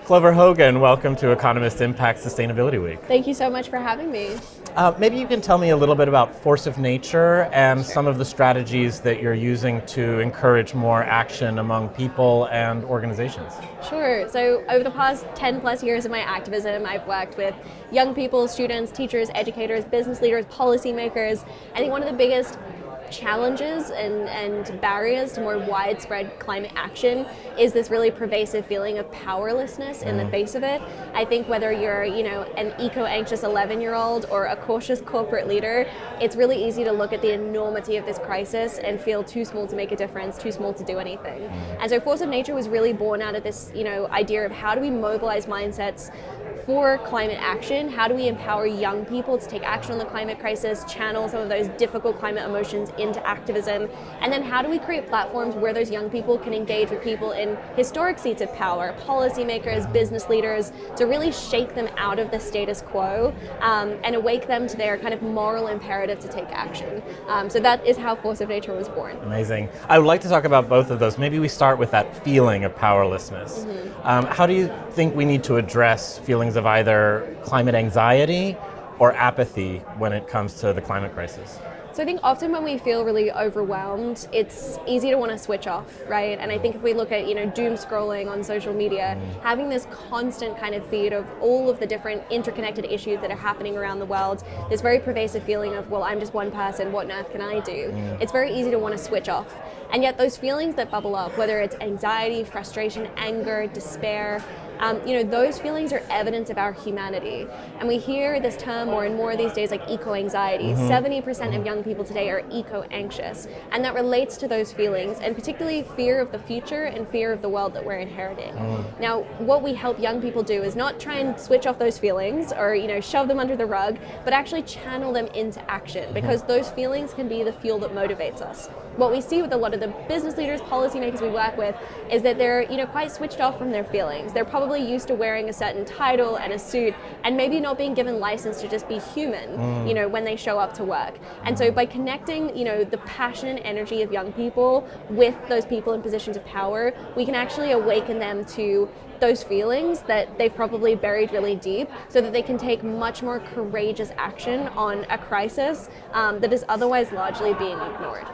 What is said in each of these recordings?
Clover Hogan, welcome to Economist Impact Sustainability Week. Thank you so much for having me. Maybe you can tell me a little bit about force of nature and some of the strategies that you're using to encourage more action among people and organizations. Sure. So over the past 10 plus years of my activism, I've worked with young people, students, teachers, educators, business leaders, policymakers. I think one of the biggest challenges and barriers to more widespread climate action is this really pervasive feeling of powerlessness in the face of it. I think whether you're, an eco-anxious 11-year-old or a cautious corporate leader, it's really easy to look at the enormity of this crisis and feel too small to make a difference, too small to do anything. And so Force of Nature was really born out of this, idea of how do we mobilize mindsets for climate action? How do we empower young people to take action on the climate crisis, channel some of those difficult climate emotions into activism? And then how do we create platforms where those young people can engage with people in historic seats of power, policymakers, business leaders, to really shake them out of the status quo and awake them to their kind of moral imperative to take action. So that is how Force of Nature was born. Amazing. I would like to talk about both of those. Maybe we start with that feeling of powerlessness. How do you think we need to address feelings of either climate anxiety or apathy when it comes to the climate crisis? So I think often when we feel really overwhelmed, it's easy to want to switch off, right? And I think if we look at, doom scrolling on social media, having this constant kind of feed of all of the different interconnected issues that are happening around the world, this very pervasive feeling of, well, I'm just one person, what on earth can I do? It's very easy to want to switch off. And yet those feelings that bubble up, whether it's anxiety, frustration, anger, despair, those feelings are evidence of our humanity. And we hear this term more and more these days, like eco-anxiety. 70% of young people today are eco-anxious. And that relates to those feelings, and particularly fear of the future and fear of the world that we're inheriting. Now, what we help young people do is not try and switch off those feelings or, shove them under the rug, but actually channel them into action, because those feelings can be the fuel that motivates us. What we see with a lot of the business leaders, policymakers we work with, is that they're, quite switched off from their feelings. They're probably used to wearing a certain title and a suit and maybe not being given license to just be human, when they show up to work. And so by connecting, the passion and energy of young people with those people in positions of power, we can actually awaken them to those feelings that they've probably buried really deep, so that they can take much more courageous action on a crisis that is otherwise largely being ignored.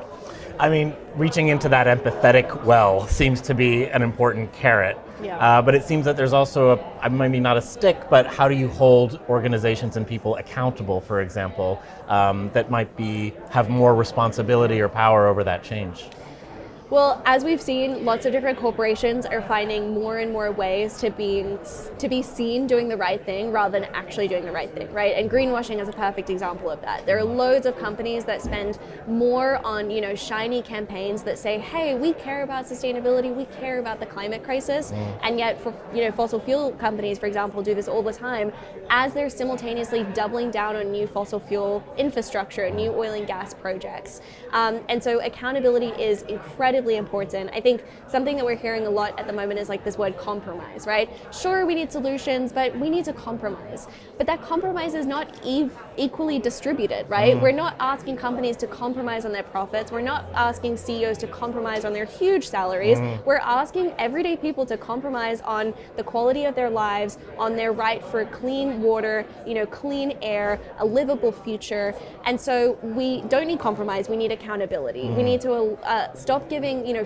I mean, reaching into that empathetic well seems to be an important carrot. Yeah. But it seems that there's also maybe not a stick, but how do you hold organizations and people accountable, for example, that might have more responsibility or power over that change? Well, as we've seen, lots of different corporations are finding more and more ways to be seen doing the right thing rather than actually doing the right thing, right? And greenwashing is a perfect example of that. There are loads of companies that spend more on, shiny campaigns that say, hey, we care about sustainability, we care about the climate crisis, and yet for, fossil fuel companies, for example, do this all the time as they're simultaneously doubling down on new fossil fuel infrastructure, new oil and gas projects. And so accountability is incredibly important. I think something that we're hearing a lot at the moment is like this word compromise, right? Sure, we need solutions, but we need to compromise. But that compromise is not equally distributed, right? We're not asking companies to compromise on their profits. We're not asking CEOs to compromise on their huge salaries. We're asking everyday people to compromise on the quality of their lives, on their right for clean water, clean air, a livable future. And so we don't need compromise, we need accountability. We need to stop giving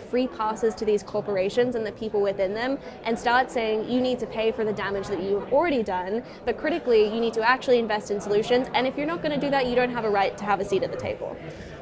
free passes to these corporations and the people within them, and start saying you need to pay for the damage that you've already done, but critically you need to actually invest in solutions, and if you're not going to do that, you don't have a right to have a seat at the table.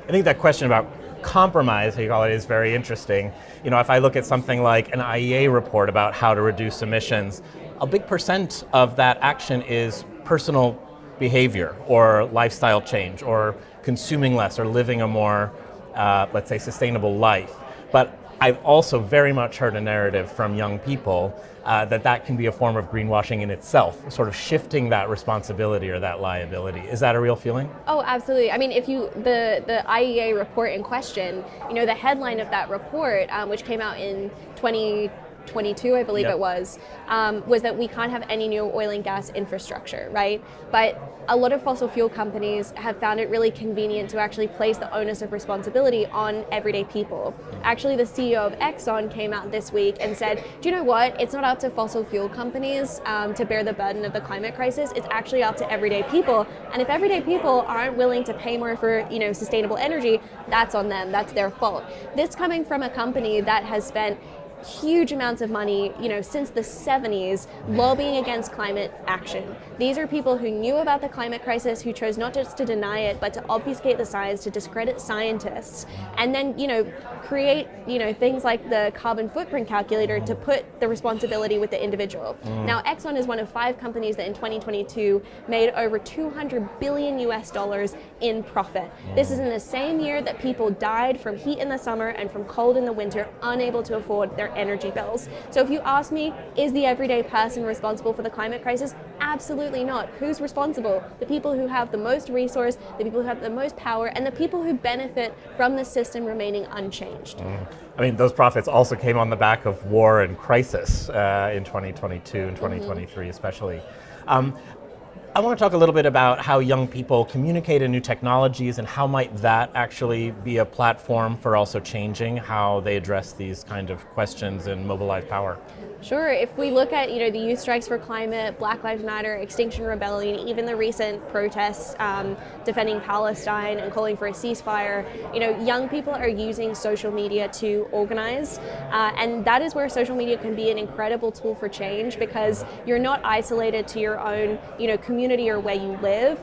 I think that question about compromise, how you call it, is very interesting. If I look at something like an IEA report about how to reduce emissions, a big percent of that action is personal behavior or lifestyle change or consuming less or living a more, let's say, sustainable life. But I've also very much heard a narrative from young people that can be a form of greenwashing in itself, sort of shifting that responsibility or that liability. Is that a real feeling? Oh, absolutely. I mean, if the IEA report in question, the headline of that report, which came out in 20 2022, I believe it was that we can't have any new oil and gas infrastructure, right? But a lot of fossil fuel companies have found it really convenient to actually place the onus of responsibility on everyday people. Actually, the CEO of Exxon came out this week and said, do you know what? It's not up to fossil fuel companies to bear the burden of the climate crisis. It's actually up to everyday people. And if everyday people aren't willing to pay more for, sustainable energy, that's on them. That's their fault. This coming from a company that has spent huge amounts of money, since the 70s, lobbying against climate action. These are people who knew about the climate crisis, who chose not just to deny it, but to obfuscate the science, to discredit scientists, and then, create, things like the carbon footprint calculator to put the responsibility with the individual. Now, Exxon is one of 5 companies that in 2022 made over $200 billion in profit. This is in the same year that people died from heat in the summer and from cold in the winter, unable to afford their energy bills. So if you ask me, is the everyday person responsible for the climate crisis? Absolutely not. Who's responsible? The people who have the most resource, the people who have the most power, and the people who benefit from the system remaining unchanged. I mean, those profits also came on the back of war and crisis in 2022 and 2023 especially. I want to talk a little bit about how young people communicate in new technologies and how might that actually be a platform for also changing how they address these kind of questions and mobilize power. Sure. If we look at, the Youth Strikes for Climate, Black Lives Matter, Extinction Rebellion, even the recent protests defending Palestine and calling for a ceasefire, young people are using social media to organize. And that is where social media can be an incredible tool for change, because you're not isolated to your own, community or where you live.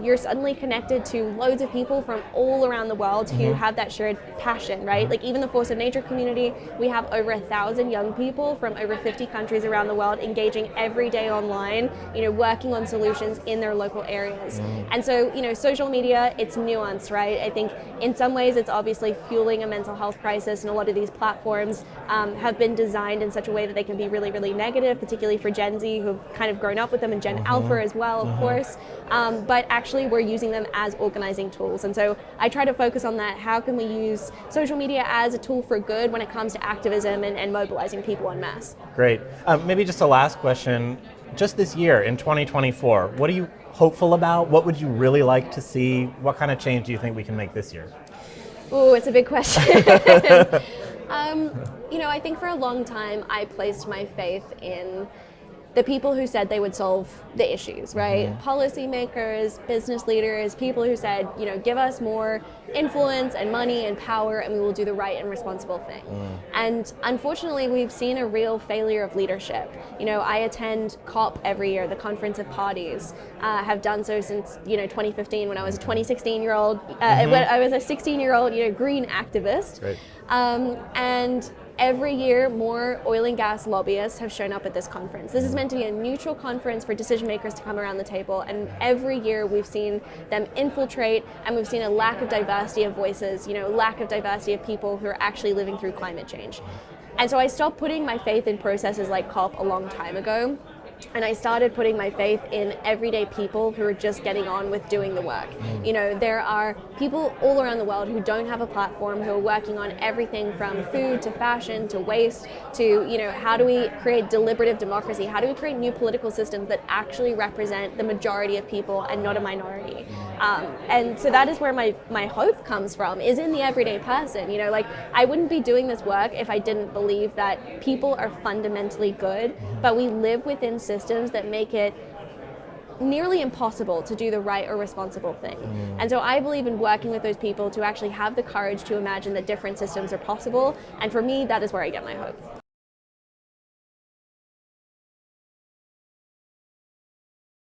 You're suddenly connected to loads of people from all around the world who have that shared passion, right? Like even the Force of Nature community, we have over 1,000 young people from over 50 countries around the world engaging every day online, working on solutions in their local areas. And so, social media, it's nuanced, right? I think in some ways it's obviously fueling a mental health crisis, and a lot of these platforms have been designed in such a way that they can be really, really negative, particularly for Gen Z who've kind of grown up with them, and Gen Alpha as well, of course. But actually we're using them as organizing tools. And so I try to focus on that. How can we use social media as a tool for good when it comes to activism and mobilizing people en masse? Great. Maybe just a last question. Just this year, in 2024, what are you hopeful about? What would you really like to see? What kind of change do you think we can make this year? Oh, it's a big question. I think for a long time I placed my faith in the people who said they would solve the issues, right? Policymakers, business leaders, people who said, give us more influence and money and power and we will do the right and responsible thing. And unfortunately, we've seen a real failure of leadership. I attend COP every year, the Conference of Parties, have done so since, 2015 when I was a 16-year-old, when I was a 16-year-old, green activist. Great. And every year, more oil and gas lobbyists have shown up at this conference. This is meant to be a neutral conference for decision makers to come around the table, and every year we've seen them infiltrate, and we've seen a lack of diversity of voices, lack of diversity of people who are actually living through climate change. And so I stopped putting my faith in processes like COP a long time ago. And I started putting my faith in everyday people who are just getting on with doing the work. There are people all around the world who don't have a platform, who are working on everything from food to fashion to waste to, how do we create deliberative democracy? How do we create new political systems that actually represent the majority of people and not a minority? And so that is where my hope comes from, is in the everyday person. I wouldn't be doing this work if I didn't believe that people are fundamentally good, but we live within systems that make it nearly impossible to do the right or responsible thing. And so I believe in working with those people to actually have the courage to imagine that different systems are possible. And for me, that is where I get my hope.